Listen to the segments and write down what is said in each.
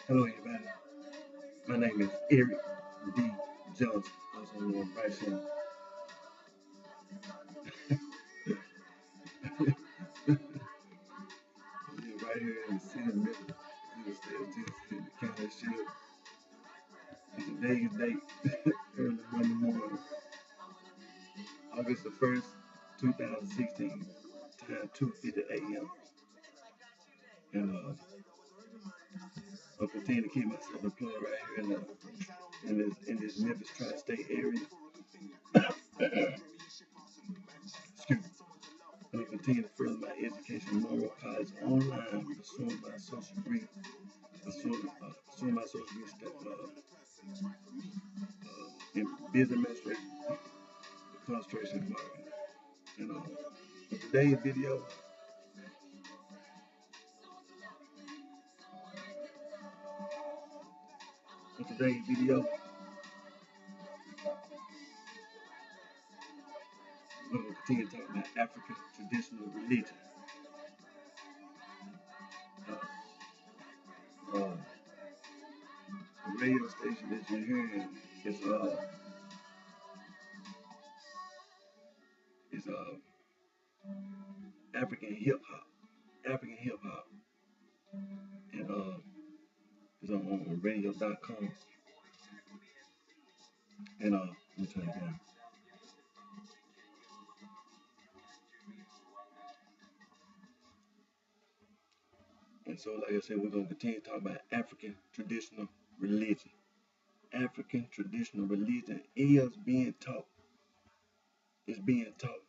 Hello, everybody. My name is Eric D. Johnson, also known as BrightShine. Right here in the city of Memphis, in the state of Tennessee, in the county of Shelby. And today's date, early Monday morning, August the 1st, 2016, time 2:50 a.m. And I'll continue to keep myself employed right here in this Memphis tri-state area. Excuse me. I'm going to continue to further my education in moral college online, pursuing my social degree, pursuing my social degree in business administration, concentration in marketing. And in today's video, we're going to continue to talk about African traditional religion. The radio station that you're hearing is African hip hop, and it's on radio.com. And let me turn it down. And so, like I said, we're going to continue to talk about African traditional religion. African traditional religion is being taught. It's being taught.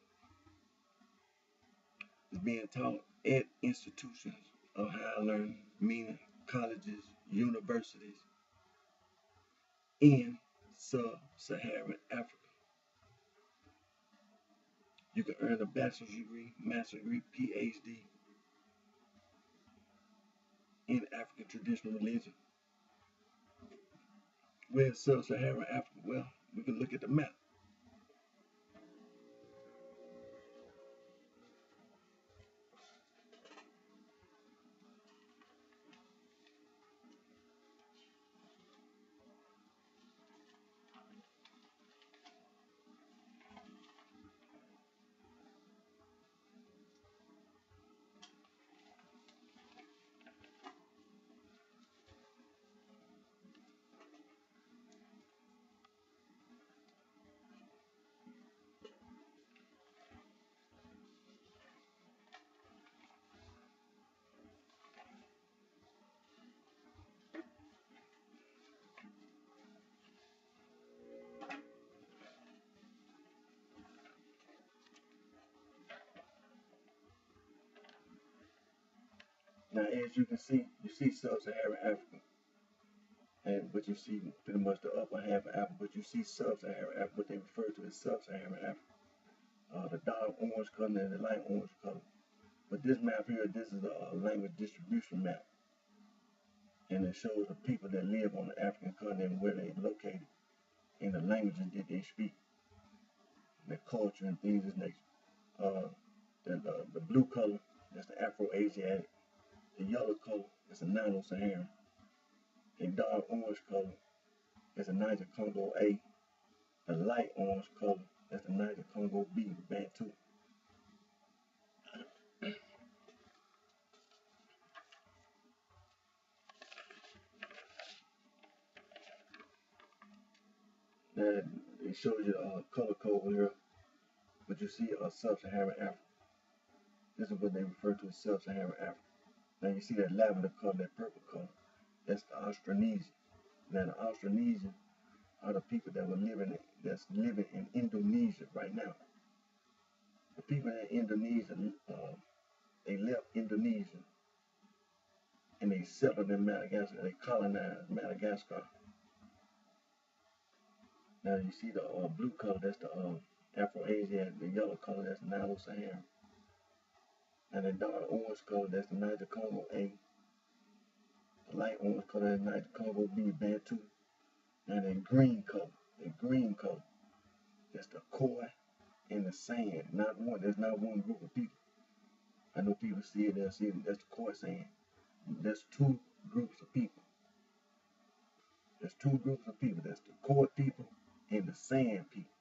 It's being taught at institutions of higher learning, meaning colleges, universities in sub-Saharan Africa. You can earn a bachelor's degree, master's degree, PhD in African traditional religion. Where's sub-Saharan Africa? Well, we can look at the map. Now, as you can see, you see sub-Saharan Africa, but you see pretty much the upper half of Africa, but you see sub-Saharan Africa, what they refer to as sub-Saharan Africa. The dark orange color and the light orange color. But this map here, this is a language distribution map. And it shows the people that live on the African continent, where they're located, and the languages that they speak, their culture and things of this nature. The blue color, that's the Afro-Asiatic. The yellow color is the Nilo-Saharan. The dark orange color is the Niger-Congo A. The light orange color is the Niger-Congo B, Bantu. Now, it shows you the color code here, but you see sub-Saharan Africa. This is what they refer to as sub-Saharan Africa. Now you see that lavender color, that purple color, that's the Austronesian. Now the Austronesian are the people that's living in Indonesia right now. The people in Indonesia, they left Indonesia and they settled in Madagascar. They colonized Madagascar. Now you see the blue color, that's the Afro-Asiatic. The yellow color, that's the Nilo-Saharan. And the dark orange color, that's the Niger-Congo A. The light orange color, that's Niger-Congo B, Bantu. And the green color, that's the Khoi and the San. There's not one group of people. I know people see it, they'll see it, that's the Khoi San. There's two groups of people. There's two groups of people. There's the court people and the sand people.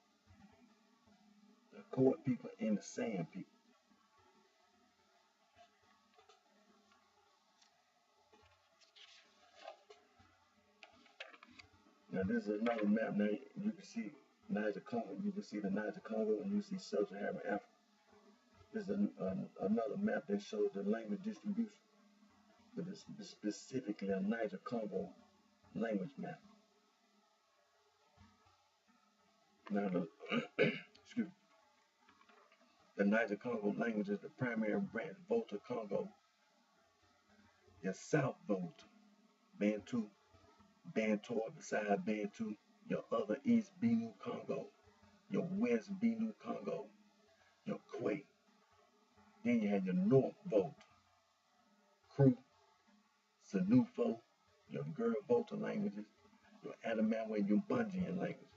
The court people and the sand people. Now this is another map. Now you can see Niger Congo. You can see the Niger Congo and you see Sub-Saharan Africa. This is another map that shows the language distribution, but it's specifically a Niger Congo language map. Now excuse me, the Niger Congo language is the primary branch. Volta Congo, your South Volta, Bantu, Bantor beside Bantu, your other East Benu Congo, your West Benu Congo, your Kwe. Then you have your North Volta, Kru, Sanufo, your Gur Volta languages, your Adamawa, your Bunjian languages.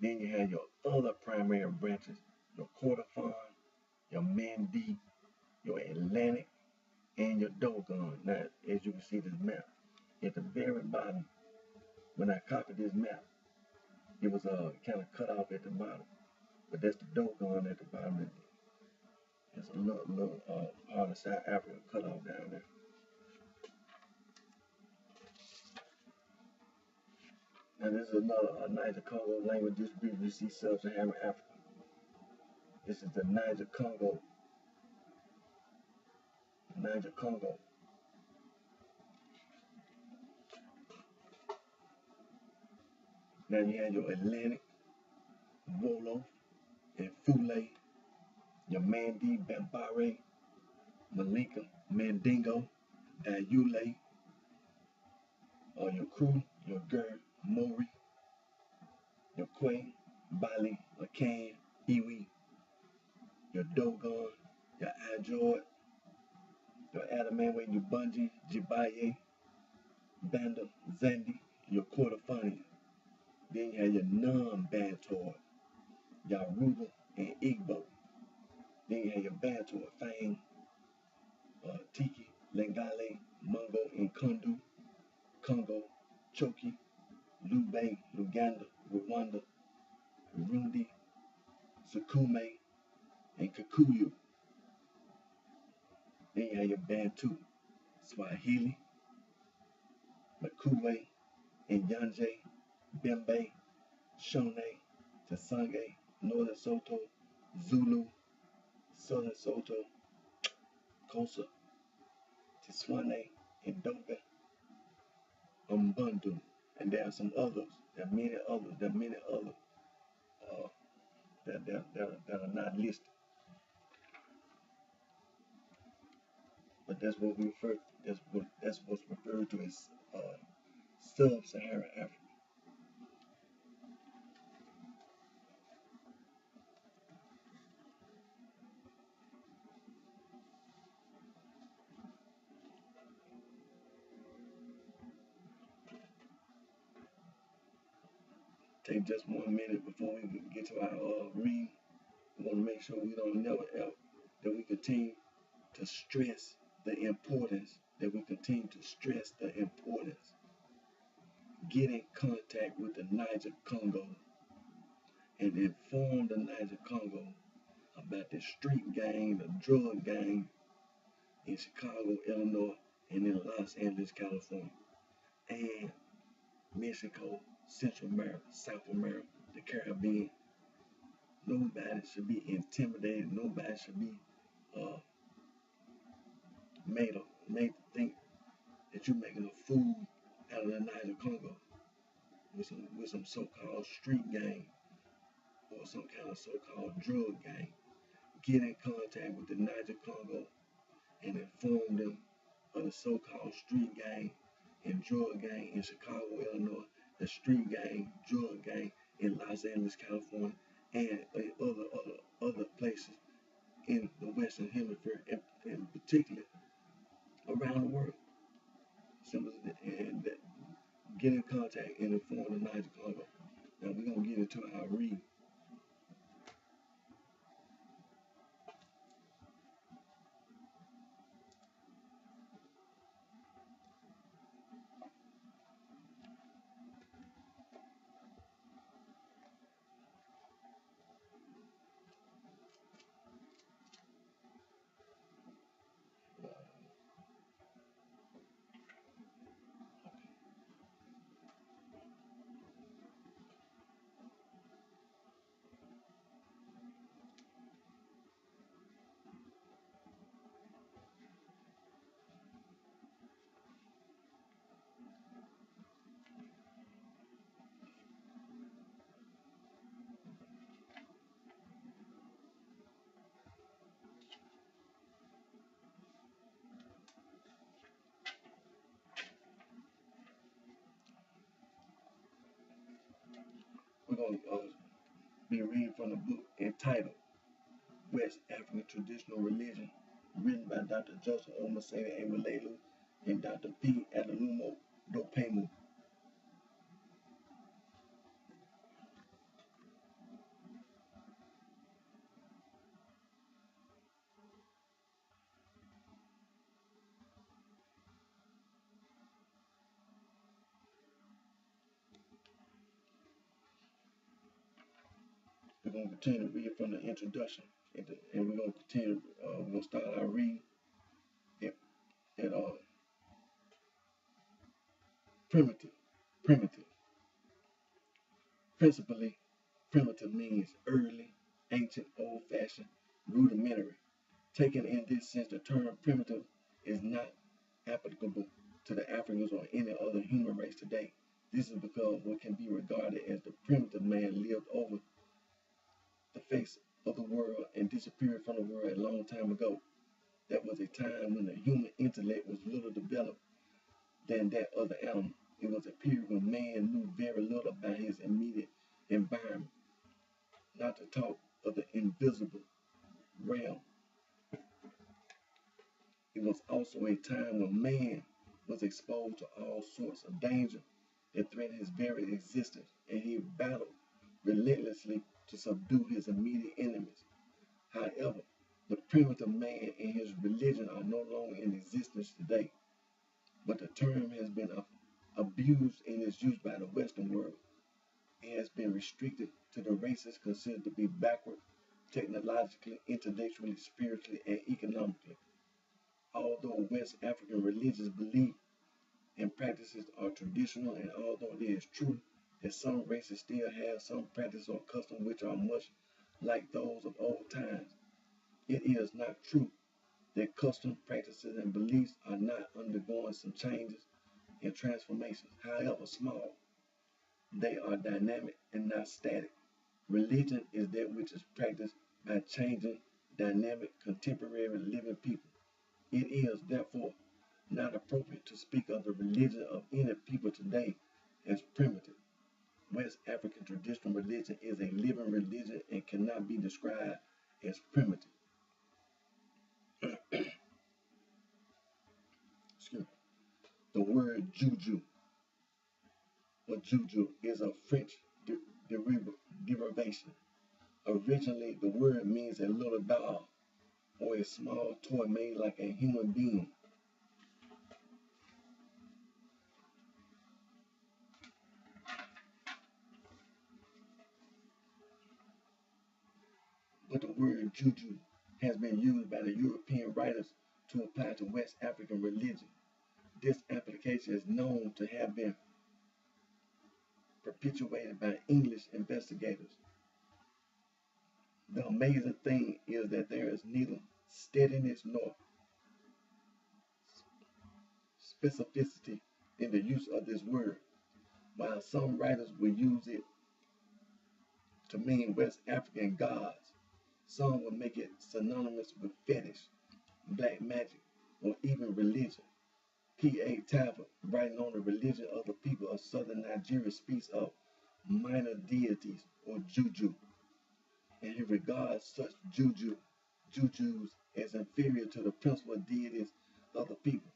Then you have your other primary branches, your Kordofan, your Mandi, your Atlantic, and your Dogon. Now, as you can see this map, at the very bottom, when I copied this map, it was kind of cut off at the bottom. But that's the Dogon at the bottom. There's a little part of South Africa cut off down there. Now this is another Niger Congo language distribution. You see Sub-Saharan Africa. This is the Niger Congo. Niger Congo. Now you have your Atlantic, Wolof, and Fule, your Mandi, Bambare, Malika, Mandingo, Dayule, or your Kru, your Gur, Mori, your Kwe, Bali, Akan, Iwi, your Dogon, your Ajord, your Adamawa, your Bunji, Jibaye, Banda, Zandi, your Kordofani. Then you have your non-Bantor, Yaruba, and Igbo. Then you have your Bantor, Fang, Tiki, Lengale, Mungo, and Kundu, Congo, Choki, Lube, Luganda, Rwanda, Burundi, Sukume, and Kikuyu. Then you have your Bantu, Swahili, Makuwe, and Yanje, Bembe, Shone, Tasange, Northern Soto, Zulu, Southern Soto, Kosa, Tiswane, and Donga, Umbundu, and there are some others. There are many others. There are many others that are not listed. But that's what we refer. That's what's referred to as Sub-Saharan Africa. Take just 1 minute before we get to our read. We want to make sure we don't never ever that we continue to stress the importance. That we continue to stress the importance. Get in contact with the Niger Congo and inform the Niger Congo about the street gang, the drug gang in Chicago, Illinois, and in Los Angeles, California, and Mexico, Central America, South America, the Caribbean. Nobody should be intimidated. Nobody should be made to think that you're making a fool out of the Niger Congo with some so-called street gang or some kind of so-called drug gang. Get in contact with the Niger Congo and inform them of the so-called street gang and drug gang in Chicago, Illinois, the street gang, drug gang in Los Angeles, California, and other places in the Western Hemisphere, and particularly around the world. And get in contact and inform the Niger Congo. Now we're gonna get into our read. going to be reading from the book entitled West African Traditional Religion, written by Dr. Joseph Omaseni Ewelelu and Dr. P. Adalumo Dopemu. We're going to continue to read from the introduction, and we're going to continue. We're going to start our reading at primitive. Primitive. Principally, primitive means early, ancient, old-fashioned, rudimentary. Taken in this sense, the term primitive is not applicable to the Africans or any other human race today. This is because what can be regarded as the primitive man lived over the face of the world and disappeared from the world a long time ago. That was a time when the human intellect was little developed than that of the animal. It was a period when man knew very little about his immediate environment, not to talk of the invisible realm. It was also a time when man was exposed to all sorts of danger that threatened his very existence, and he battled relentlessly to subdue his immediate enemies. However, the primitive man and his religion are no longer in existence today, but the term has been abused in its use by the Western world. It has been restricted to the races considered to be backward technologically, intellectually, spiritually, and economically. Although West African religious beliefs and practices are traditional, and although it is true that some races still have some practices or customs which are much like those of old times, it is not true that customs, practices, and beliefs are not undergoing some changes and transformations, however small. They are dynamic and not static. Religion is that which is practiced by changing, dynamic, contemporary living people. It is, therefore, not appropriate to speak of the religion of any people today as primitive. West African traditional religion is a living religion and cannot be described as primitive. Excuse me. The word juju or juju is a French derivation. Originally, the word means a little doll or a small toy made like a human being. But the word juju has been used by the European writers to apply to West African religion. This application is known to have been perpetuated by English investigators. The amazing thing is that there is neither steadiness nor specificity in the use of this word. While some writers will use it to mean West African gods, some will make it synonymous with fetish, black magic, or even religion. P.A. Talbot, writing on the religion of the people of southern Nigeria, speaks of minor deities or juju, and he regards such jujus as inferior to the principal deities of the people.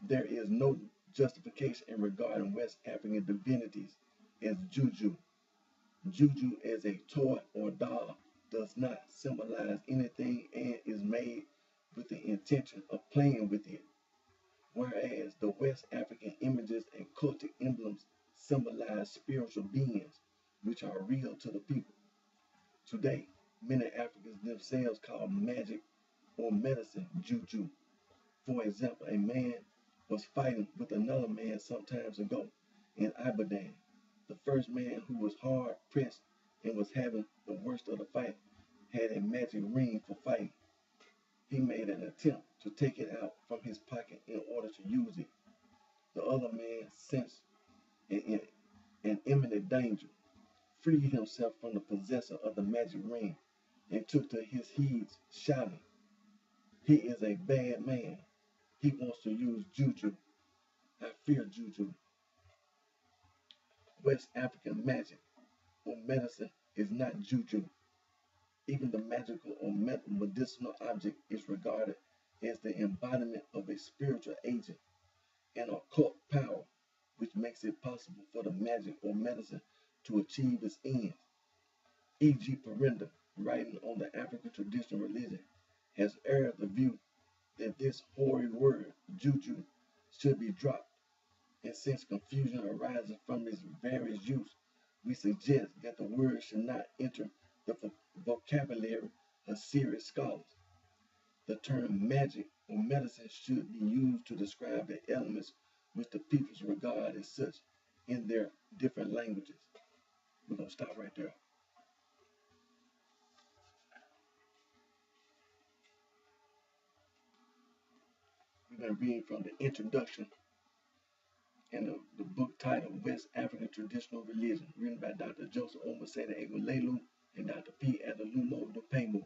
There is no justification in regarding West African divinities as juju. Juju as a toy or doll does not symbolize anything and is made with the intention of playing with it, whereas the West African images and cultic emblems symbolize spiritual beings which are real to the people. Today, many Africans themselves call magic or medicine juju. For example, a man was fighting with another man some times ago in Ibadan. The first man, who was hard pressed and was having the worst of the fight, had a magic ring for fighting. He made an attempt to take it out from his pocket in order to use it. The other man sensed an imminent danger, freed himself from the possessor of the magic ring, and took to his heels, shouting, "He is a bad man. He wants to use juju. I fear juju." West African magic or medicine is not juju. Even the magical or medicinal object is regarded as the embodiment of a spiritual agent and occult power, which makes it possible for the magic or medicine to achieve its ends. E.G. Perinda, writing on the African traditional religion, has aired the view that this hoary word, juju, should be dropped, and since confusion arises from its various use, we suggest that the word should not enter the vocabulary of serious scholars. The term magic or medicine should be used to describe the elements which the peoples regard as such in their different languages. We're going to stop right there. We're going to read from the introduction and the book titled West African Traditional Religion, written by Dr. Joseph Omaseda Egwulelu and Dr. P. Adalumo Dupemu.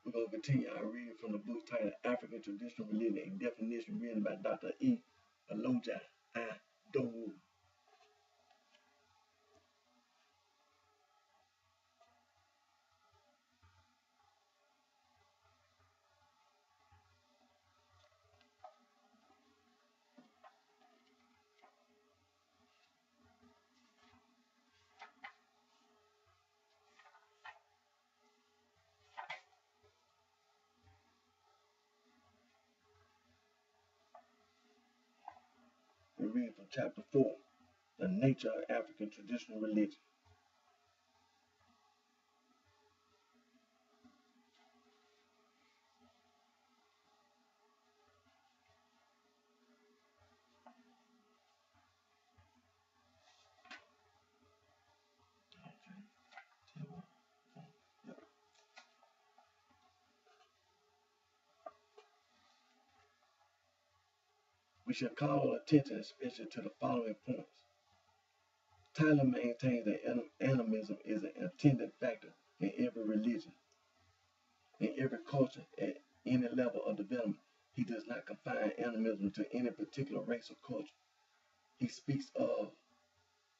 We're going to continue our reading from the book titled African Traditional Religion, a definition written by Dr. E. Aloja Adowu. We're reading from chapter 4, the nature of African traditional religion. We should call attention especially to the following points. Tyler maintains that animism is an attendant factor in every religion, in every culture, at any level of development. He does not confine animism to any particular race or culture. He speaks of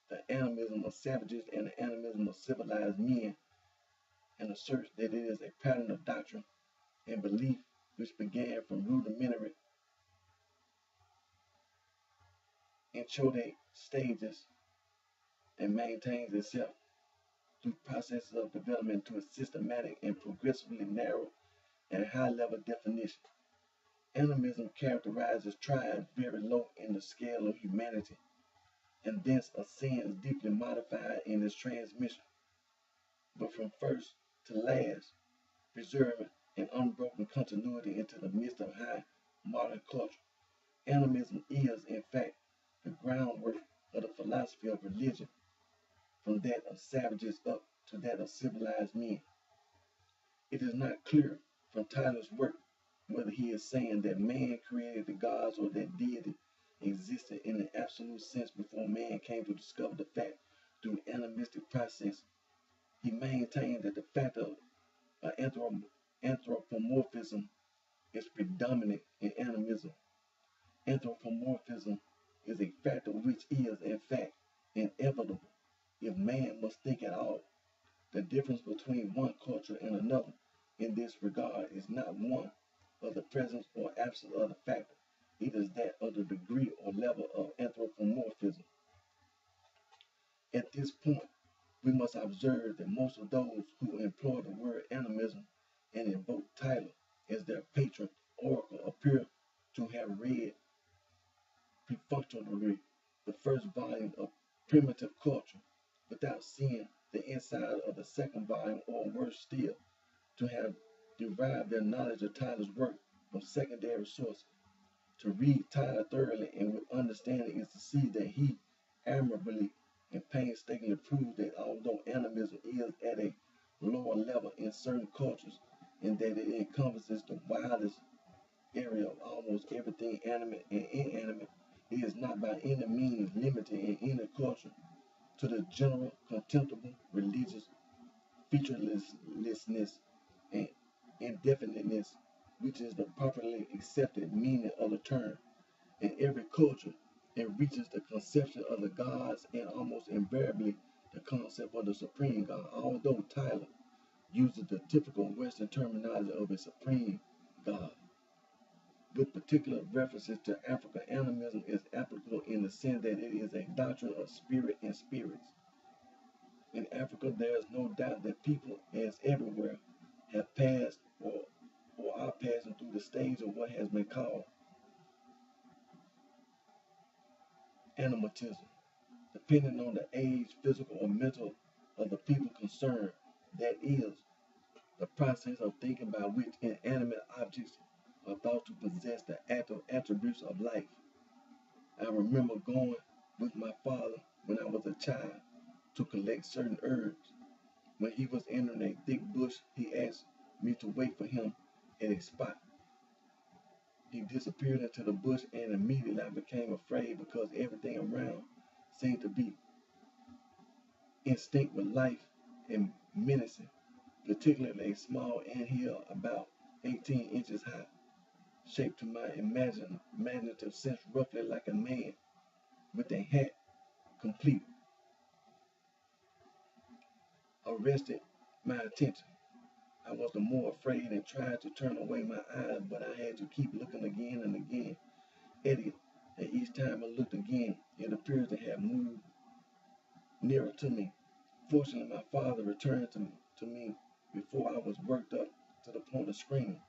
the animism of savages and the animism of civilized men and asserts that it is a pattern of doctrine and belief which began from rudimentary inchoate stages and maintains itself through processes of development to a systematic and progressively narrow and high-level definition. Animism characterizes tribes very low in the scale of humanity and thence ascends deeply modified in its transmission, but from first to last, preserving an unbroken continuity into the midst of high modern culture. Animism is, in fact, the groundwork of the philosophy of religion, from that of savages up to that of civilized men. It is not clear from Tyler's work whether he is saying that man created the gods or that deity existed in an absolute sense before man came to discover the fact through animistic process. He maintained that the fact of anthropomorphism is predominant in animism. Anthropomorphism is a factor which is, in fact, inevitable if man must think at all. The difference between one culture and another in this regard is not one of the presence or absence of the factor, It is that of the degree or level of anthropomorphism. At this point, we must observe that most of those who employ the word animism and invoke Tyler as their patron oracle appear to have read perfunctorily the first volume of Primitive Culture without seeing the inside of the second volume, or worse still, to have derived their knowledge of Tyler's work from secondary sources. To read Tyler thoroughly and with understanding is to see that he admirably and painstakingly proves that although animism is at a lower level in certain cultures, and that it encompasses the widest area of almost everything animate and inanimate, it is not by any means limited in any culture to the general contemptible religious featurelessness and indefiniteness, which is the properly accepted meaning of the term. In every culture, it reaches the conception of the gods and almost invariably the concept of the supreme God, although Tyler uses the typical Western terminology of a supreme God. With particular references to Africa, animism is applicable in the sense that it is a doctrine of spirit and spirits. In Africa, there is no doubt that people, as everywhere, have passed or are passing through the stage of what has been called animatism, depending on the age, physical, or mental of the people concerned. That is, the process of thinking by which inanimate objects are thought to possess the active attributes of life. I remember going with my father when I was a child to collect certain herbs. When he was entering a thick bush, he asked me to wait for him at a spot. He disappeared into the bush, and immediately I became afraid because everything around seemed to be instinct with life and menacing, particularly a small anthill about 18 inches high, shaped to my imaginative sense roughly like a man with a hat complete, arrested my attention. I was the more afraid and tried to turn away my eyes, but I had to keep looking again and again at it. And each time I looked again, it appeared to have moved nearer to me. Fortunately, my father returned to me before I was worked up to the point of screaming.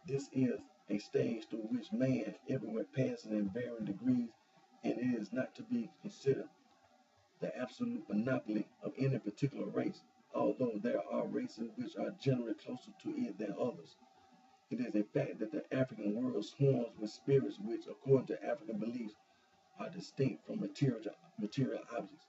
This is a stage through which man everywhere passes in varying degrees, and it is not to be considered the absolute monopoly of any particular race, although there are races which are generally closer to it than others. It is a fact that the African world swarms with spirits which, according to African beliefs, are distinct from material objects.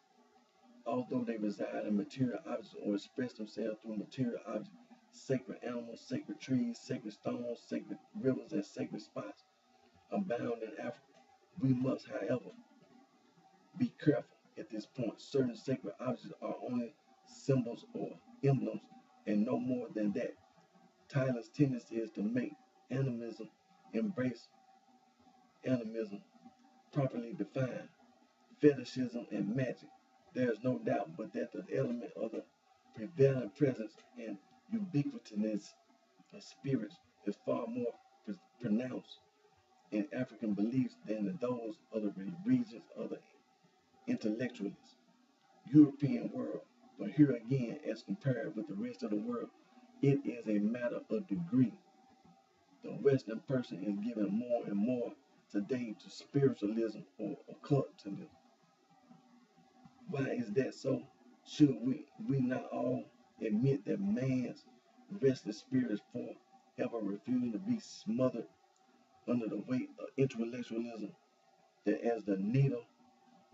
Although they reside in material objects or express themselves through material objects, sacred animals, sacred trees, sacred stones, sacred rivers, and sacred spots abound in Africa. We must, however, be careful at this point. Certain sacred objects are only symbols or emblems and no more than that. Tyler's tendency is to make animism embrace animism properly defined, fetishism and magic. There is no doubt but that the element of the prevailing presence and ubiquitousness of spirits is far more pronounced in African beliefs than in those of the regions of the intellectualists, European world. But here again, as compared with the rest of the world, it is a matter of degree. The Western person is given more and more today to spiritualism or occultism. Why is that so? Should we not all admit that man's restless spirit is forever refusing to be smothered under the weight of intellectualism, that as the needle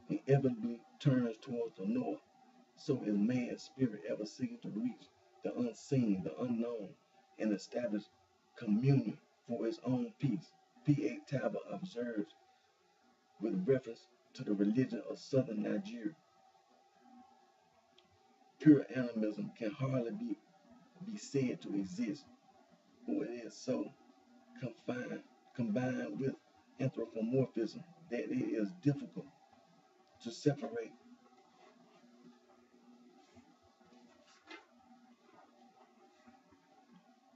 inevitably turns towards the north, so is man's spirit ever seeking to reach the unseen, the unknown, and establish communion for its own peace. P.A. Talbot observes with reference to the religion of southern Nigeria. Pure animism can hardly be said to exist, for it is so combined with anthropomorphism that it is difficult to separate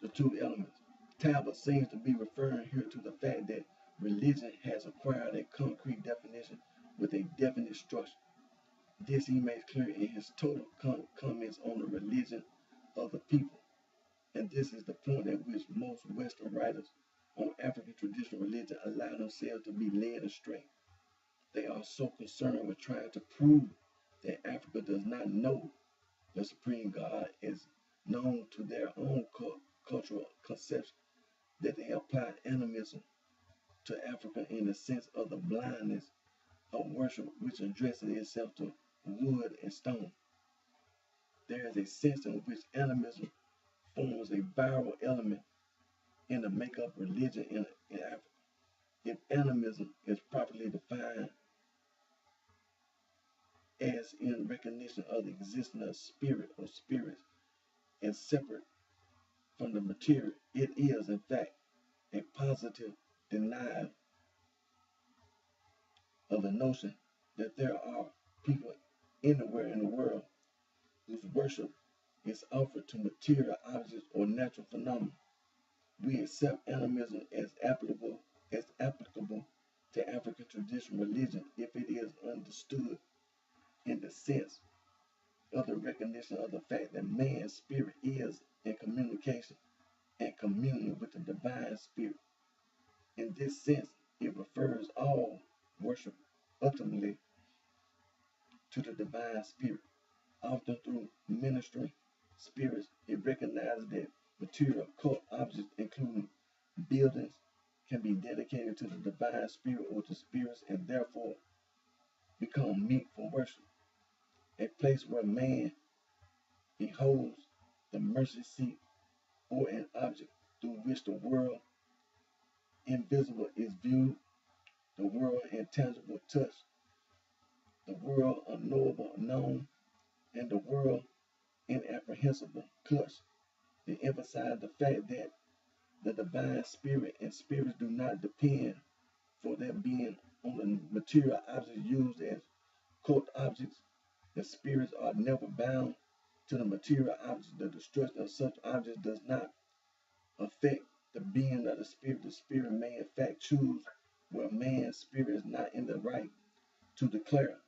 the two elements. Talbot seems to be referring here to the fact that Religion has acquired a concrete definition with a definite structure. This he makes clear in his total comments on the religion of the people. And this is the point at which most Western writers on African traditional religion allow themselves to be led astray. They are so concerned with trying to prove that Africa does not know the supreme God is known to their own cultural conception that they apply animism to Africa in the sense of the blindness of worship which addresses itself to wood and stone. There is a sense in which animism forms a viral element in the makeup religion in Africa. If animism is properly defined as in recognition of the existence of spirit or spirits and separate from the material, it is in fact a positive denial of the notion that there are people anywhere in the world whose worship is offered to material objects or natural phenomena. We accept animism as applicable to African traditional religion if it is understood in the sense of the recognition of the fact that man's spirit is in communication and communion with the divine spirit. In this sense, it refers all worship ultimately to the divine spirit. Often through ministering spirits, it recognizes that material cult objects, including buildings, can be dedicated to the divine spirit or to spirits and therefore become meet for worship. A place where man beholds the mercy seat or an object through which the world invisible is viewed, the world intangible touched, the world unknowable known, and the world inapprehensible clutched. They emphasize the fact that the divine spirit and spirits do not depend for their being on the material objects used as cult objects. The spirits are never bound to the material objects. The destruction of such objects does not affect the being of the spirit. The spirit may in fact choose where man's spirit is not in the right to declare,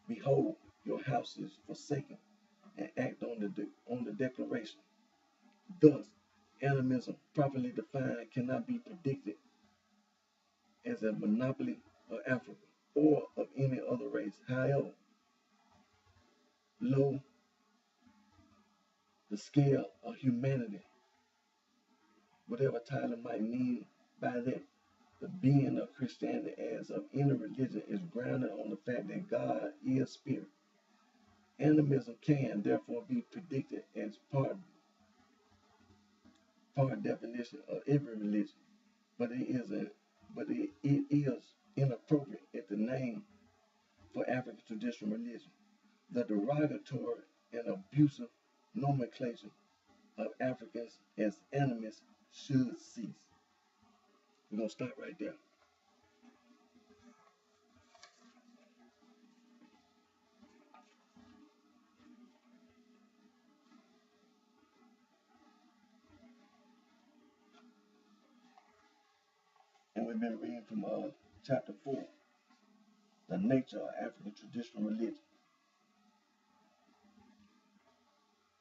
behold, your house is forsaken, and act on the declaration. Thus, animism, properly defined, cannot be predicted as a monopoly of Africa or of any other race. However low the scale of humanity, whatever title might mean by that, the being of Christianity as of any religion is grounded on the fact that God is spirit. Animism can therefore be predicted as part definition of every religion, but it is inappropriate at the name for African traditional religion. The derogatory and abusive nomenclature of Africans as animists should cease. We're going to stop right there. And we've been reading from chapter 4, the nature of African traditional religion.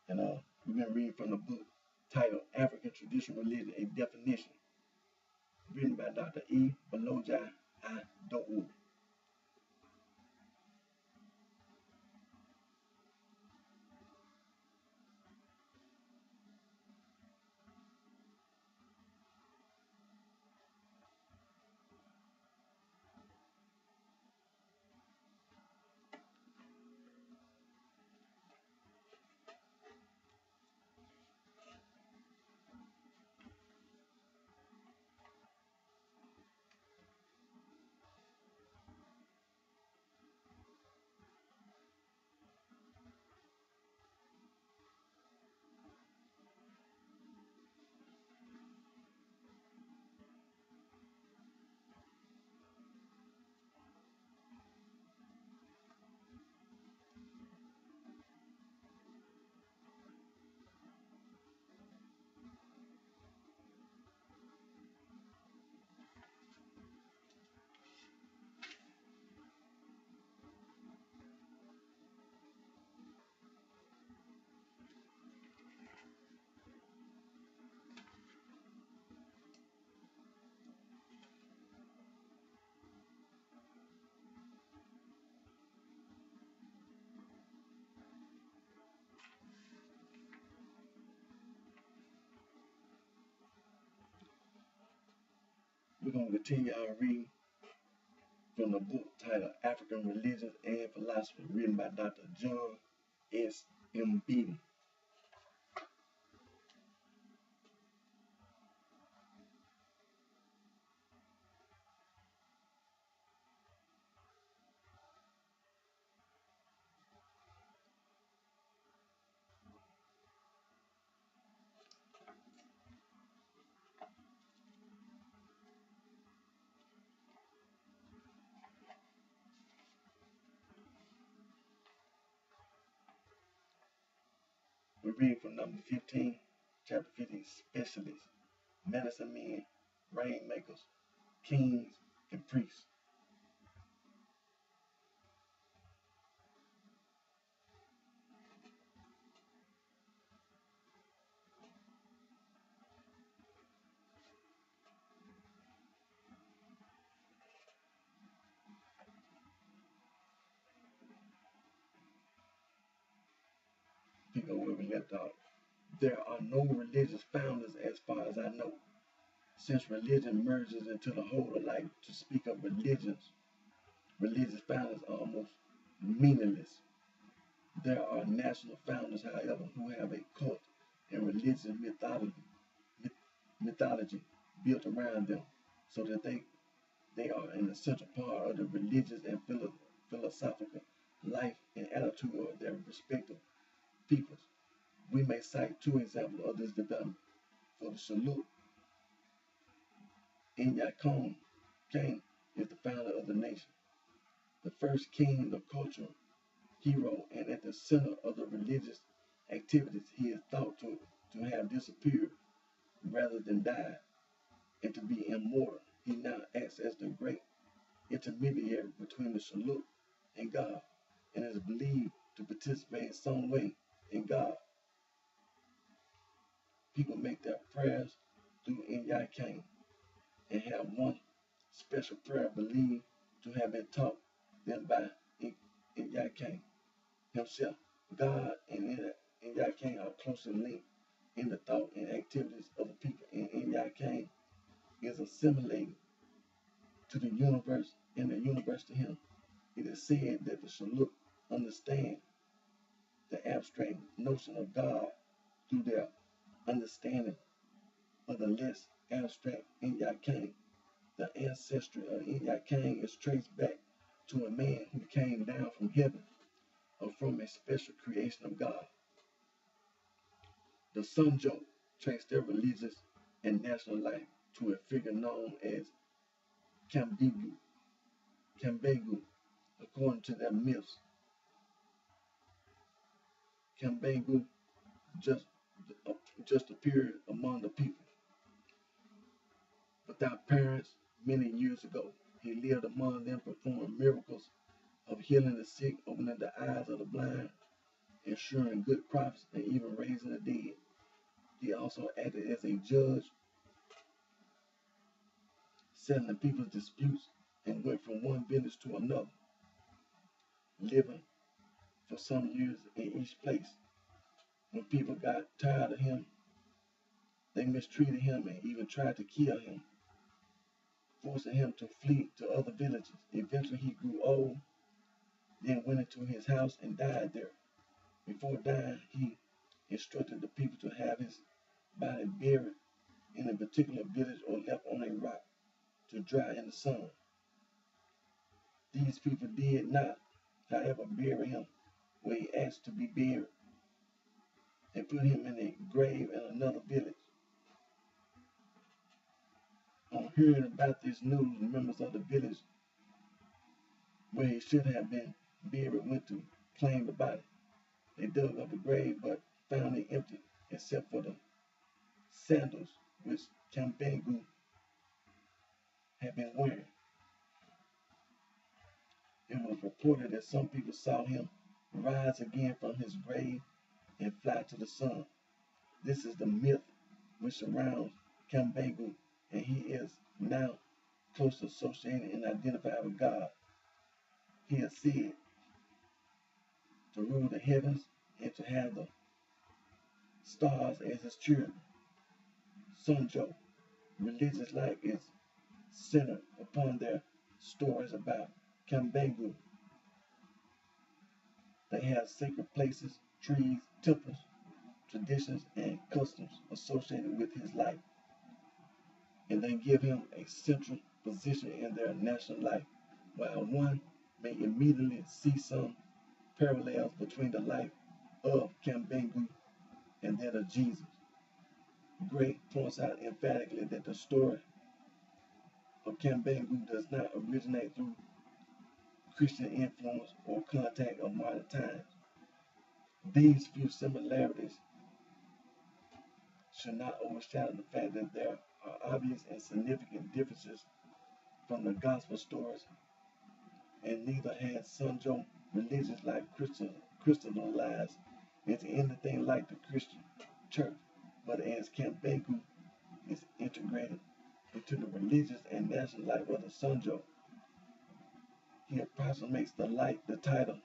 And we've been reading from the book titled African Traditional Religion, A Definition, written by Dr. E. Beloja I. Doe. We're going to continue our reading from the book titled African Religions and Philosophy, written by Dr. John S. M. Beatty. We're reading from number 15, chapter 15, specialists, medicine men, rainmakers, kings, and priests. Pick up where we left off. There are no religious founders as far as I know. Since religion merges into the whole of life, to speak of religious founders are almost meaningless. There are national founders, however, who have a cult and religious mythology built around them, so that they are an essential part of the religious and philosophical life and attitude of their respective peoples. We may cite two examples of this development. For the Shilluk, Inyakon King is the founder of the nation, the first king, the cultural hero, and at the center of the religious activities. He is thought to have disappeared rather than died, and to be immortal. He now acts as the great intermediary between the Shilluk and God, and is believed to participate in some way in God. People make their prayers through Inyakane and have one special prayer believed to have been taught them by Inyakane himself. God and Inyakane are closely linked in the thought and activities of the people, and Inyakane is assimilated to the universe and the universe to him. It is said that the Shilluk understand the abstract notion of God through their understanding of the less abstract Inyakane. The ancestry of Inyakane is traced back to a man who came down from heaven or from a special creation of God. The Sunjo trace their religious and national life to a figure known as Kambegu. According to their myths, Kambegu just appeared among the people without parents many years ago. He lived among them, performing miracles of healing the sick, opening the eyes of the blind, ensuring good crops, and even raising the dead. He also acted as a judge, settling people's disputes, and went from one village to another, living for some years in each place. When people got tired of him, they mistreated him and even tried to kill him, forcing him to flee to other villages. Eventually he grew old, then went into his house and died there. Before dying, he instructed the people to have his body buried in a particular village or left on a rock to dry in the sun. These people did not, however, bury him where he asked to be buried, and put him in a grave in another village. On hearing about this news, members of the village where he should have been buried went to claim the body. They dug up the grave but found it empty except for the sandals which Kambengu had been wearing. It was reported that some people saw him rise again from his grave and fly to the sun. This is the myth which surrounds Kambengu, and he is now closely associated and identified with God. He is said to rule the heavens and to have the stars as his children. Sunjo, religious life is centered upon their stories about Kambengu. They have sacred places, trees, temples, traditions, and customs associated with his life, and they give him a central position in their national life, while one may immediately see some parallels between the life of Kambengu and that of Jesus. Gray points out emphatically that the story of Kambengu does not originate through Christian influence or contact of modern times. These few similarities should not overshadow the fact that there are obvious and significant differences from the gospel stories, and neither has Sunjo religious life crystallized into anything like the Christian church, but as Kambengu is integrated into the religious and national life of the Sunjo, he approximates the title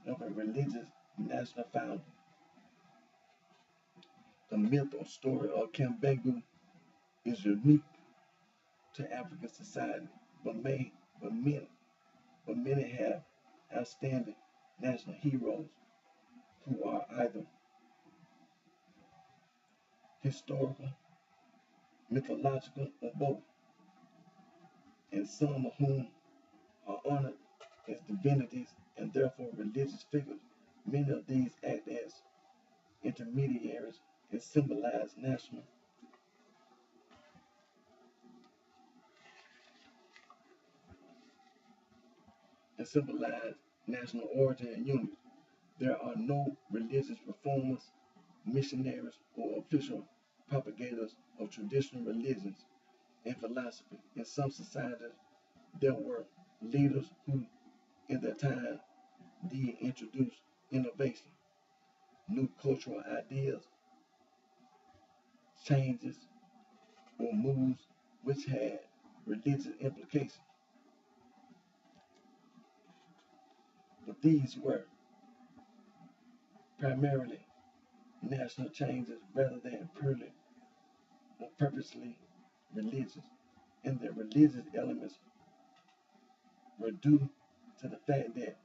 of a religious national founder. The myth or story of Kambengu is unique to African society, but many have outstanding national heroes who are either historical, mythological, or both, and some of whom are honored as divinities and therefore religious figures. Many of these act as intermediaries and symbolize national origin and unity. There are no religious reformers, missionaries, or official propagators of traditional religions and philosophy. In some societies, there were leaders who, in their time, did introduce innovation, new cultural ideas, changes, or moves which had religious implications. But these were primarily national changes rather than purely or purposely religious, and the religious elements were due to the fact that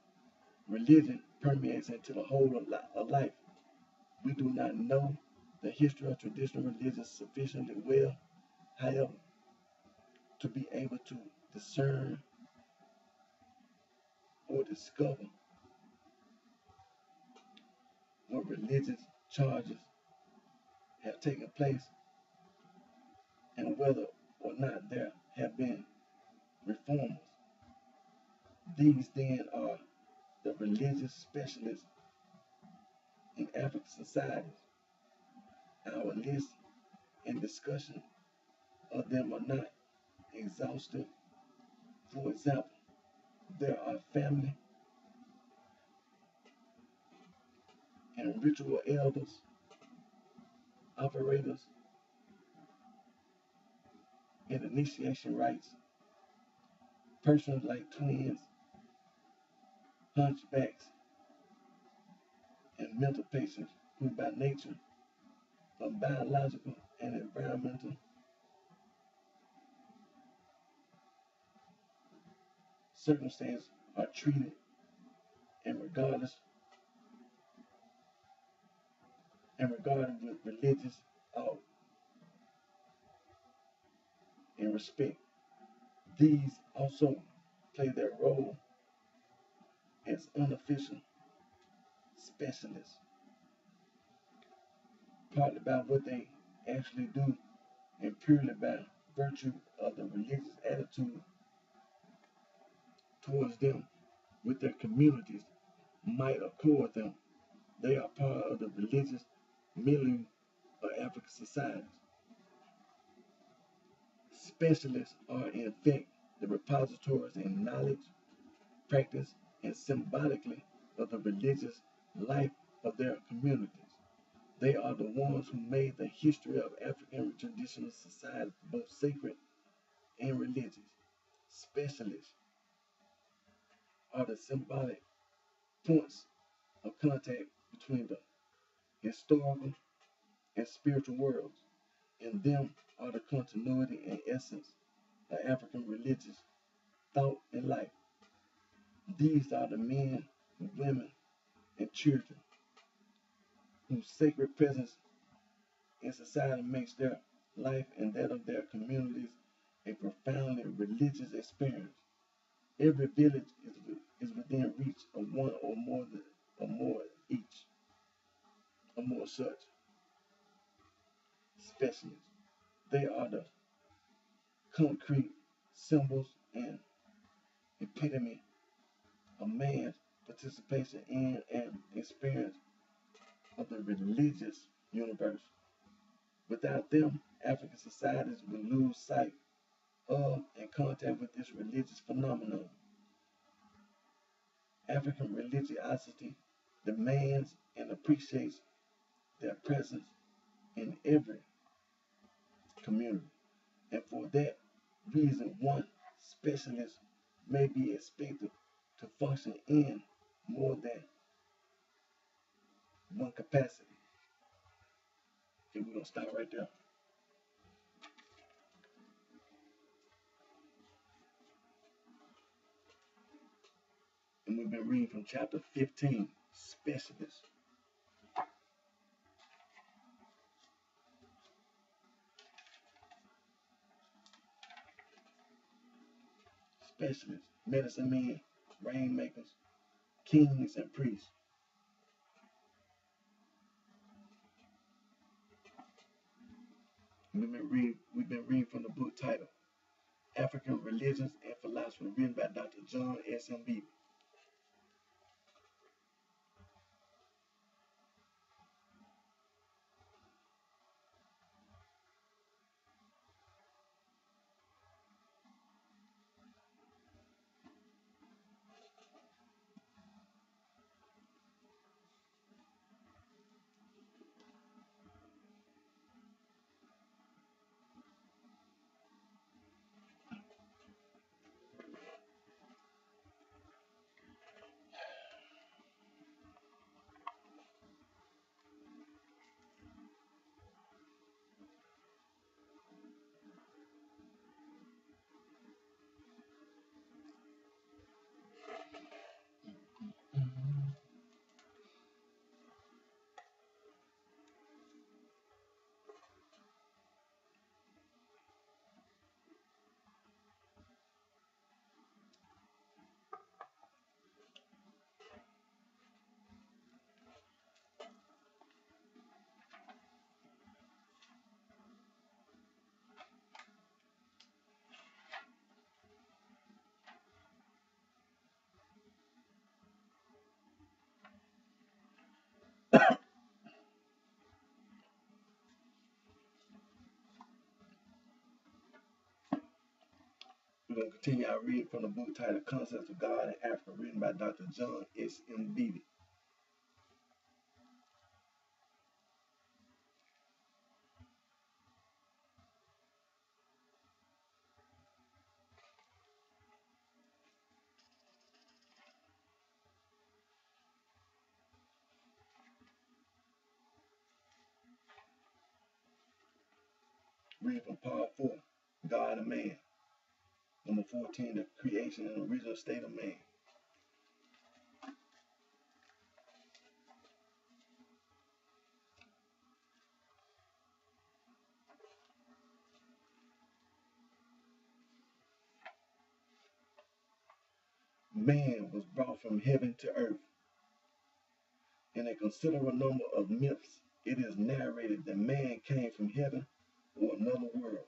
religion permeates into the whole of life. We do not know the history of traditional religions sufficiently well, however, to be able to discern or discover what religious charges have taken place and whether or not there have been reformers. These then are the religious specialists in African societies. Our list and discussion of them are not exhaustive. For example, there are family and ritual elders, operators, and initiation rites, persons like twins, hunchbacks, and mental patients who by nature of biological and environmental circumstances are treated and regarded with religious awe and respect. These also play their role as unofficial specialists, partly by what they actually do and purely by virtue of the religious attitude towards them with their communities might accord them. They are part of the religious milieu of African societies. Specialists are in fact the repositories in knowledge, practice, and symbolically of the religious life of their communities. They are the ones who made the history of African traditional society both sacred and religious. Specialists are the symbolic points of contact between the historical and spiritual worlds. In them are the continuity and essence of African religious thought and life. These are the men, women, and children whose sacred presence in society makes their life and that of their communities a profoundly religious experience. Every village is within reach of one or more each, or more such specimens. They are the concrete symbols and epitome of man's participation in and experience of the religious universe. Without them, African societies would lose sight of and contact with this religious phenomenon. African religiosity demands and appreciates their presence in every community. And for that reason, one specialist may be expected to function in more than one capacity. Okay, we're going to stop right there. And we've been reading from chapter 15, specialists. Specialists, medicine men, rainmakers, kings, and priests. We've been reading from the book titled African Religions and Philosophy, written by Dr. John S. M. Beebe. We're going to continue our reading from the book titled Concepts of God in Africa, written by Dr. John S. M. Beebe. Reading from Part 4, God and Man. Number 14, the creation and original state of man. Man was brought from heaven to earth. In a considerable number of myths, it is narrated that man came from heaven or another world.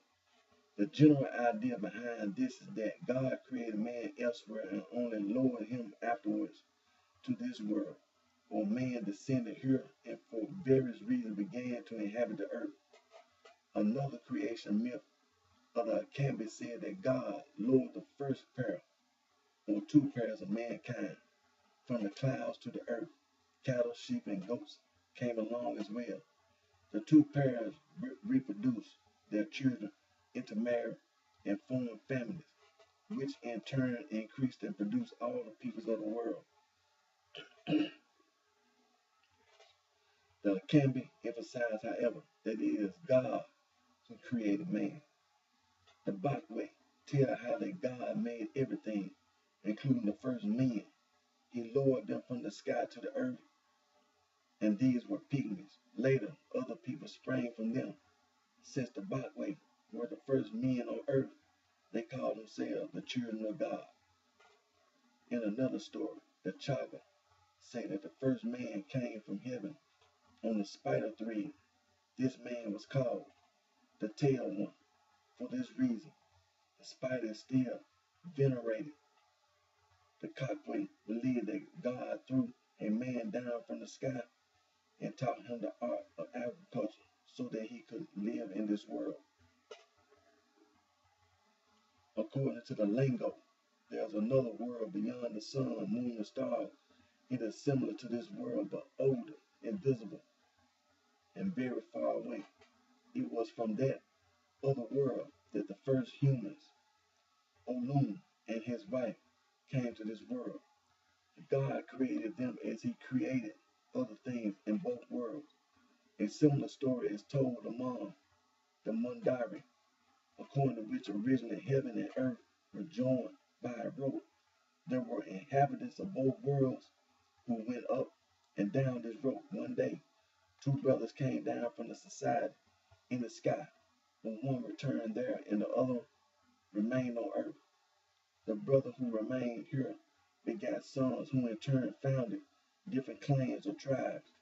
The general idea behind this is that God created man elsewhere and only lowered him afterwards to this world, or man descended here and for various reasons began to inhabit the earth. Another creation myth of the can be said that God lowered the first pair or two pairs of mankind from the clouds to the earth. Cattle, sheep, and goats came along as well. The two pairs reproduced their children, intermarried, and formed families, which in turn increased and produced all the peoples of the world. That can be emphasized, however, that it is God who created man. The Bakwe, tell how that God made everything, including the first men. He lowered them from the sky to the earth, and these were pygmies. Later, other people sprang from them. Since the Bakwe were the first men on earth, they called themselves the children of God. In another story, the Chaga say that the first man came from heaven on a spider thread. This man was called the tail one. For this reason, the spider is still venerated. The Kakwe believed that God threw a man down from the sky and taught him the art of agriculture so that he could live in this world. According to the lingo, there's another world beyond the sun, moon, and stars. It is similar to this world, but older, invisible, and very far away. It was from that other world that the first humans, Olum and his wife, came to this world. God created them as he created other things in both worlds. A similar story is told among the Mundari, according to which originally heaven and earth were joined by a rope. There were inhabitants of both worlds who went up and down this rope. One day, two brothers came down from the society in the sky, but one returned there and the other remained on earth. The brother who remained here begat sons who in turn founded different clans or tribes.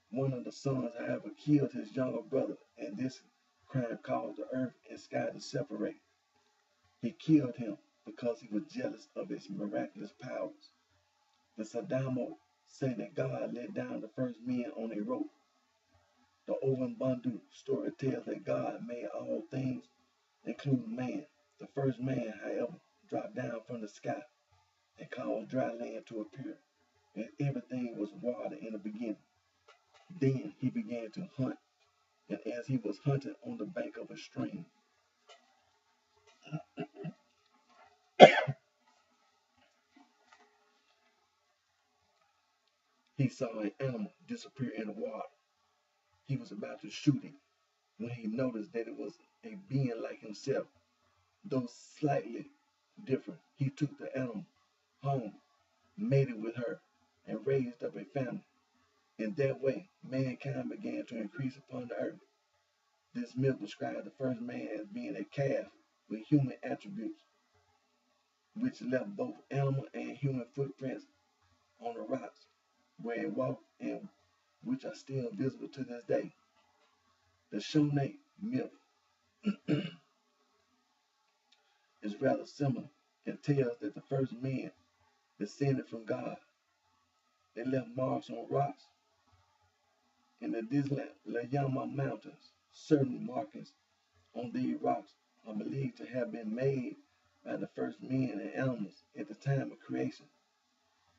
One of the sons, however, killed his younger brother, and this crime caused the earth and sky to separate. He killed him because he was jealous of his miraculous powers. The Sadamo say that God let down the first men on a rope. The Oven Bandu story tells that God made all things, including man. The first man, however, dropped down from the sky and caused dry land to appear, and everything was water in the beginning. Then he began to hunt, and as he was hunting on the bank of a stream, he saw an animal disappear in the water. He was about to shoot it when he noticed that it was a being like himself, though slightly different. He took the animal home, mated with her, and raised up a family. In that way, mankind began to increase upon the earth. This myth describes the first man as being a calf with human attributes, which left both animal and human footprints on the rocks where it walked and which are still visible to this day. The Shonate myth is rather similar and tells that the first men descended from God. They left marks on rocks in the Layama Mountains. Certain markings on these rocks are believed to have been made by the first men and animals at the time of creation,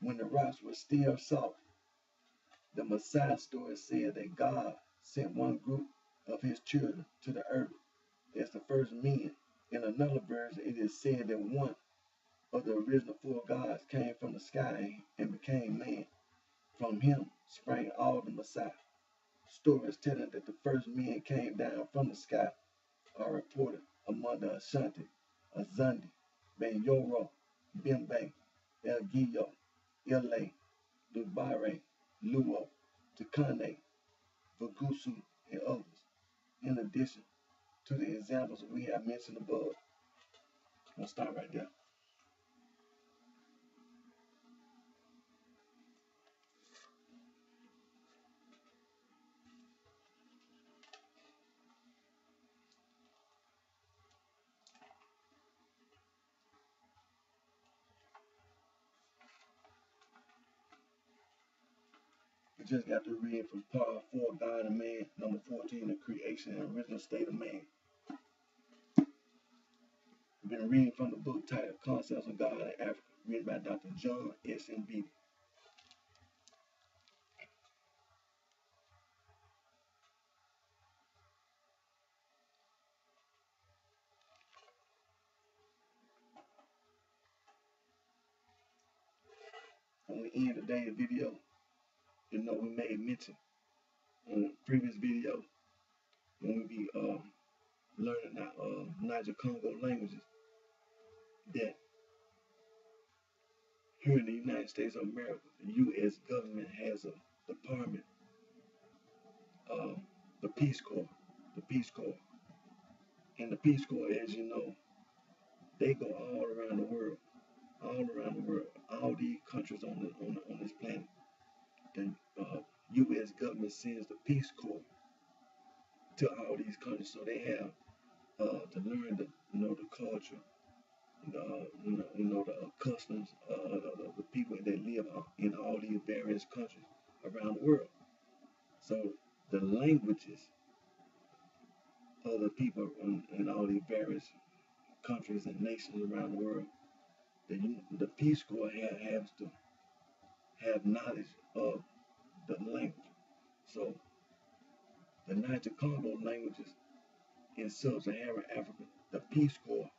when the rocks were still soft. The Messiah story said that God sent one group of his children to the earth as the first men. In another version, it is said that one of the original four gods came from the sky and became man. From him sprang all the Messiah. Stories telling that the first men came down from the sky are reported among the Ashanti, Azundi, Banyoro, Bimbe, El Guillo, Ile, Lubare, Luo, Tukane, Vagusu, and others, in addition to the examples we have mentioned above. I'll stop right there. We just got to read from part 4, God and Man, number 14, the creation and original state of man. We've been reading from the book titled Concepts of God in Africa, written by Dr. John S. M. Beatty. When we end today's video, we made mention in the previous video when we be learning our Niger Congo languages, that here in the United States of America, the U.S. government has a department, uh, the Peace Corps, the Peace Corps, and the Peace Corps, as you know, they go all around the world, all these countries on this planet. The U.S. government sends the Peace Corps to all these countries, so they have to learn the culture, the customs, the people that live in all these various countries around the world. So the languages of the people in all these various countries and nations around the world, the Peace Corps has to have knowledge of the language. So the Niger Congo languages in sub-Saharan Africa, the Peace Corps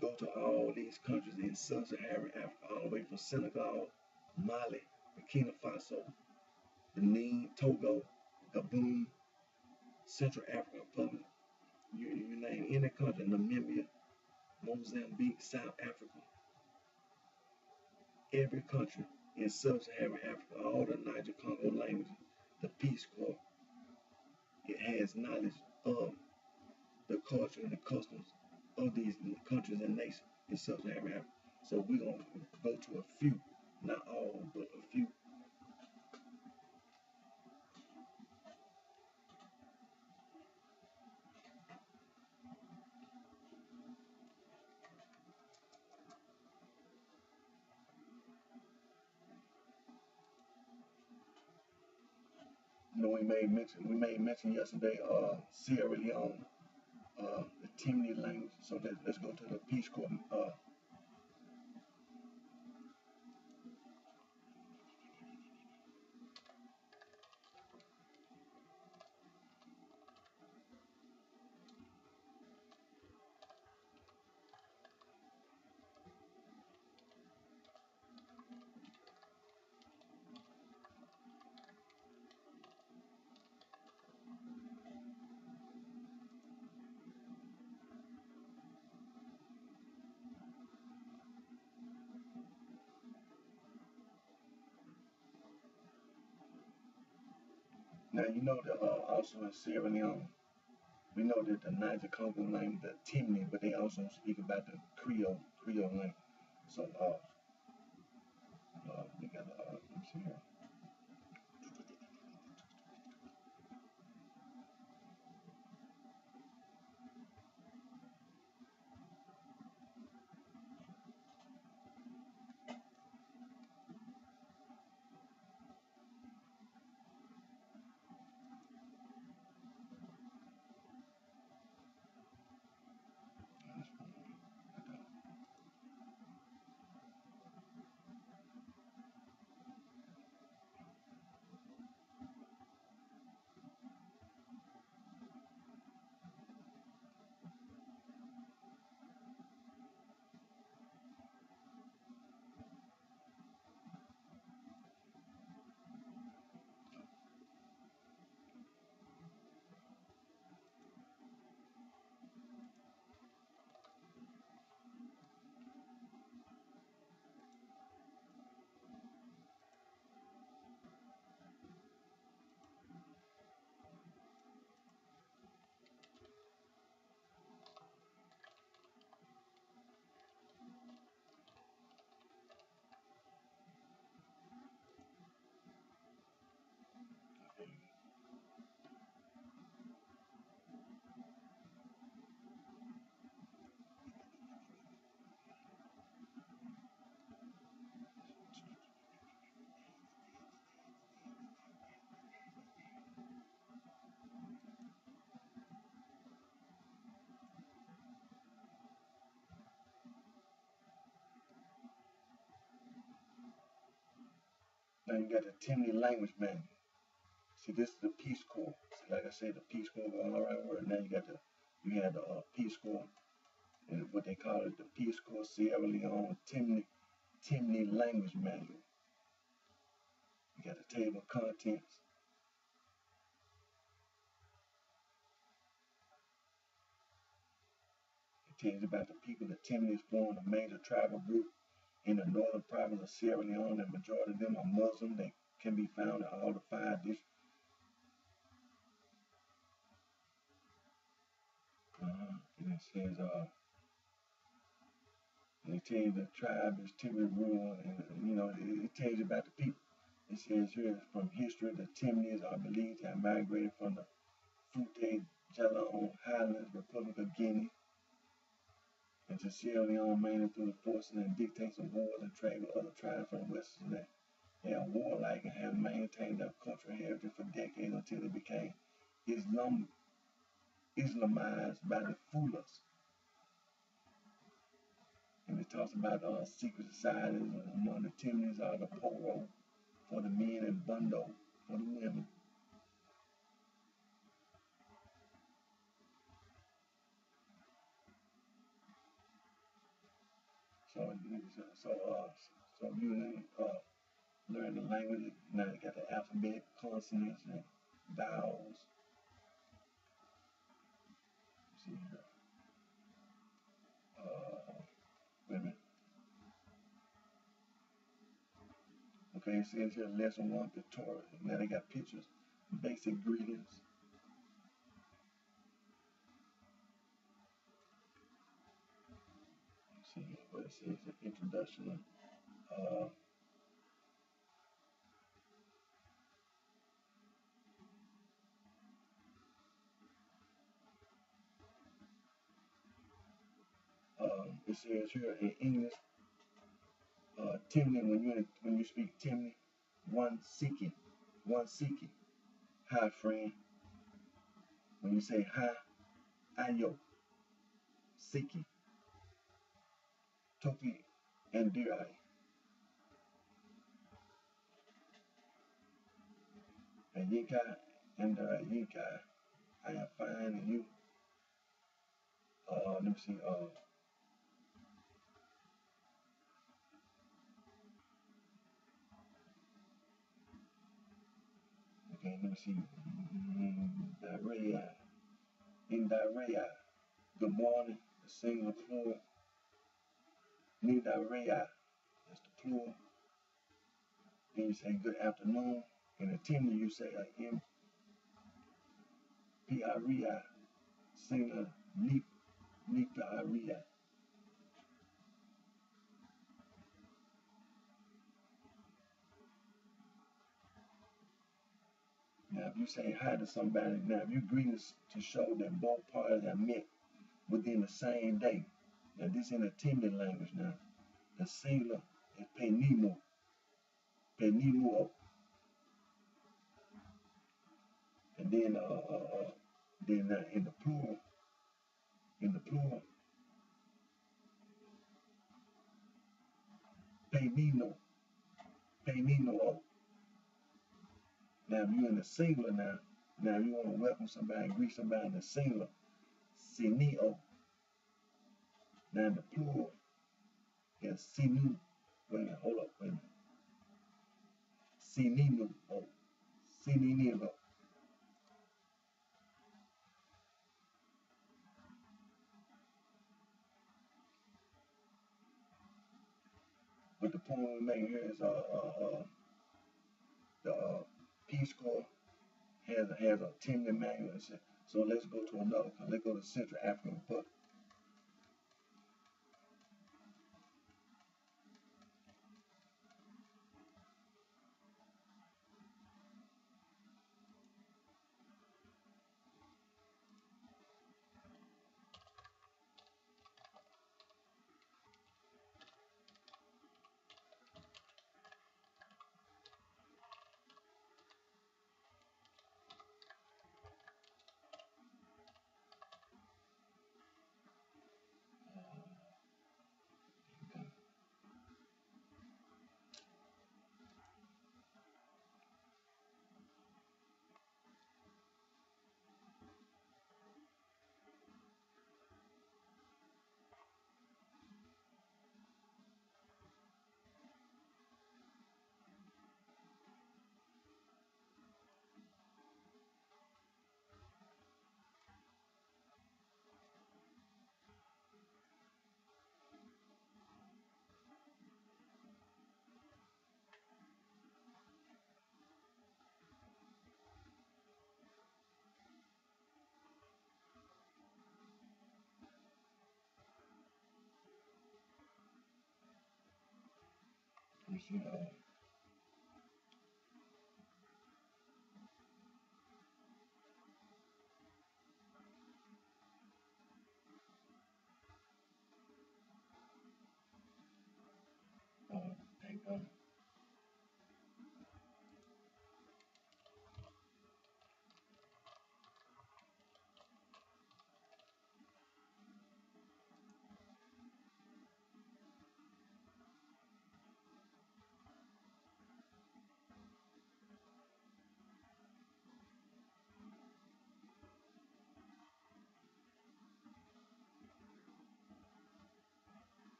go to all these countries in sub-Saharan Africa, all the way from Senegal, Mali, Burkina Faso, Benin, Togo, Gabon, Central African Republic, you name any country, Namibia, Mozambique, South Africa, every country in sub-Saharan Africa, all the Niger Congo languages, the Peace Corps, it has knowledge of the culture and the customs of these countries and nations in sub-Saharan Africa. So we're going to go to a few, not all, but a few. We made mention yesterday, Sierra Leone, the Timni language. So let's go to the Peace Corps. Now you know that also in Sierra Leone, we know that the Niger Congo language, the Timni, but they also speak about the Creole language. So we got let me see here. Now you got the Timni language manual. See, this is the Peace Corps. See, like I said, the Peace Corps going all right word. Now you have the Peace Corps, and what they call it, the Peace Corps Sierra Leone Timni language manual. You got the table of contents. tells you about the people. The Timnis form a major tribal group in the northern province of Sierra Leone, and the majority of them are Muslim. They can be found in all the 5 districts. And it says, and it tells you the tribe is Timid rule, and it tells you about the people. It says here from history, the Timnis are believed to have migrated from the Fute Jalon Highlands, Republic of Guinea, into Sierra Leone mainly through the forces and dictates of wars and trade with other tribes from the Western Sudan. They are warlike and have maintained their cultural heritage for decades until they became Islamized by the Fulas. And it talks about secret societies. Among the Timnis are the Poro for the men and Bundo for the women. So you learn the language. Now you got the alphabet, consonants, and vowels. See here. Wait a minute. Okay, it says here lesson 1 pictorial. Now they got pictures, basic greetings. See what it says, the introduction. It says here in English, Timni, when you speak Timni, one seeking, hi friend. When you say hi, ayo, siki, toki, and dirai. And yika, and yika, I am fine, and you, let me see, okay, let me see, Indirea, good morning, the singular plural, Nidarea, that's the plural. Then you say good afternoon. In the Timni, you say M-P-R-E-I, singular, Niparia. Now, if you say hi to somebody, now if you greet us to show that both parties are met within the same day. Now, this in the Timni language now. The singular is penimo, and then in the plural, penino. Now, if you're in the singular now if you want to welcome somebody, greet somebody in the singular, sinio. Now, in the plural is sinu. Wait a minute, hold up, wait a minute. Sinino, sinino. But the point we make here is the Peace Corps has a 10-year manual. So let's go to another. Let's go to Central African Republic. You see, thank God.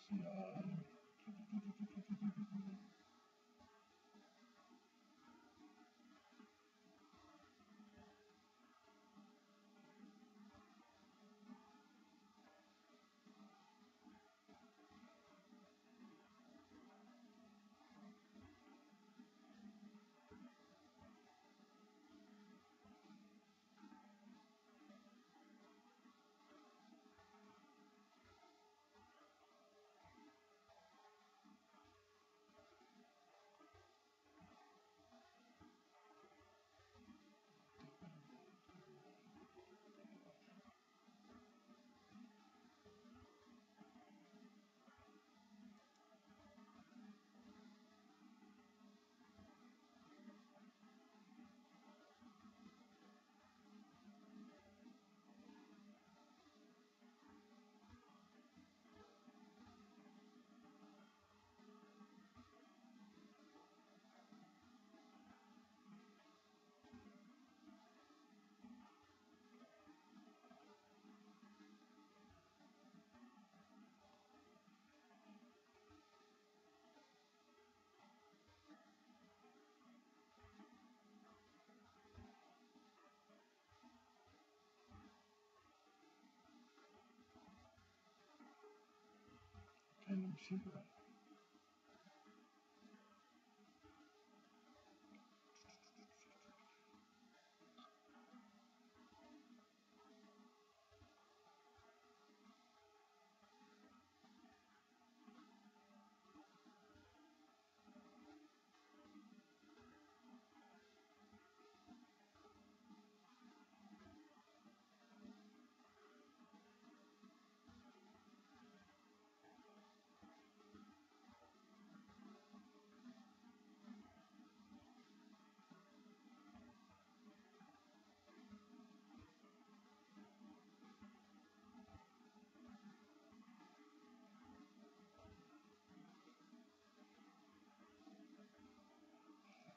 See, let me see,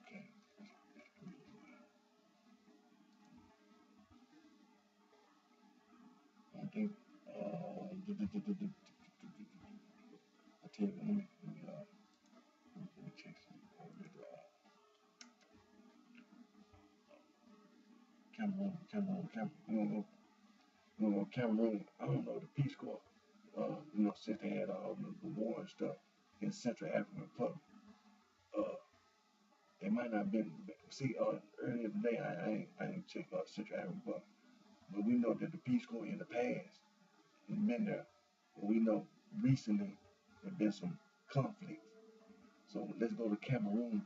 okay. I think, I tell you, let me check some with, Cameroon. Cameroon. I don't know the Peace Corps. Since they had all the war and stuff in Central African Republic, uh, they might not have been. See, earlier today, I ain't checked out Central African Republic, but we know that the Peace Corps in the past has been there. But we know recently there been some conflict. So let's go to Cameroon.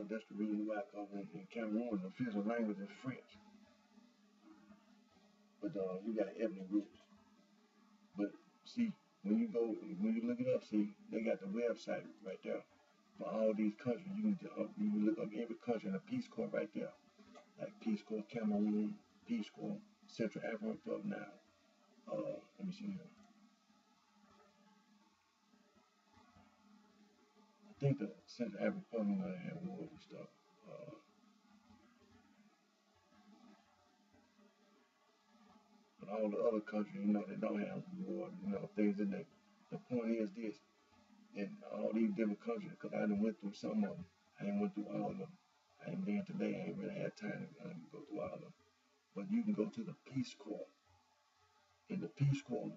that's the reason why, because in Cameroon, the official language is French. But you got ethnic groups. But see, when you look it up, see, they got the website right there for all these countries. You can look up every country in the Peace Corps right there, like Peace Corps Cameroon, Peace Corps Central African Republic now. Let me see here. I think the Central African Republic might have wars and stuff. Uh, but all the other countries, they don't have war. Things in there. The point is this, in all these different countries, because I done went through some of them. I ain't went through all of them. I ain't there today. I ain't really had time to go through all of them. But you can go to the Peace Corps. In the Peace Corps,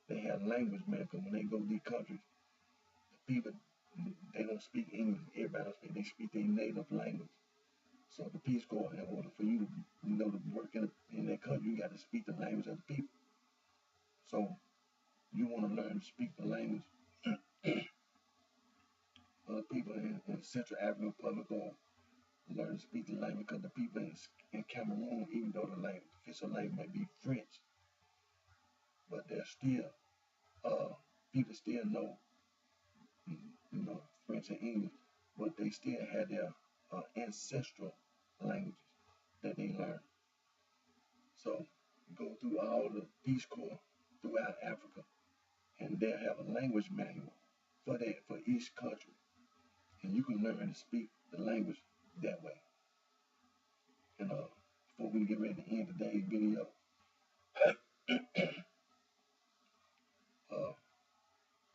they have language, man, because when they go to these countries, the people, they don't speak English. Everybody don't speak. They speak their native language. So the Peace Corps, in order for you to work in that country, you got to speak the language of the people. So you want to learn to speak the language of the people in Central African Republic, or learn to speak the language of the people in Cameroon, even though the official language might be French, but there's still people still know French and English, but they still have their ancestral languages that they learn. So go through all the Peace Corps throughout Africa, and they'll have a language manual for each country, and you can learn to speak the language that way. And before we get ready to end today's video,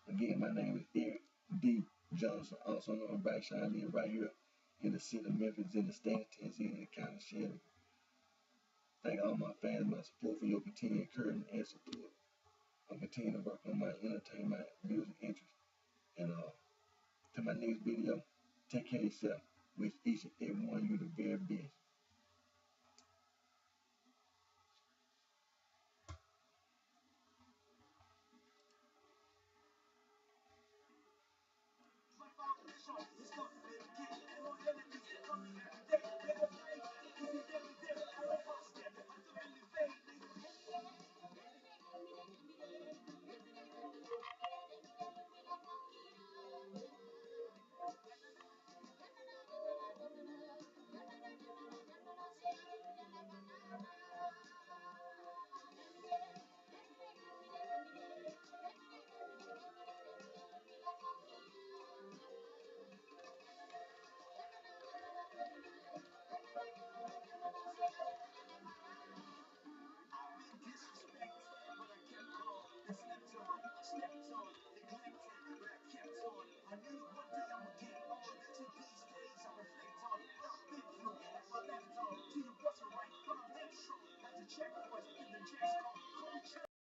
again, my name is Eric D. Johnson, also known as BrightShine. I live right here in the city of Memphis, in the state of Tennessee, in the county of Shelby. Thank all my fans, my support, for your continued encouragement and support. I'll continue to work on my entertainment, music interests. And to my next video, take care of yourself. Wish each and every one of you the very best.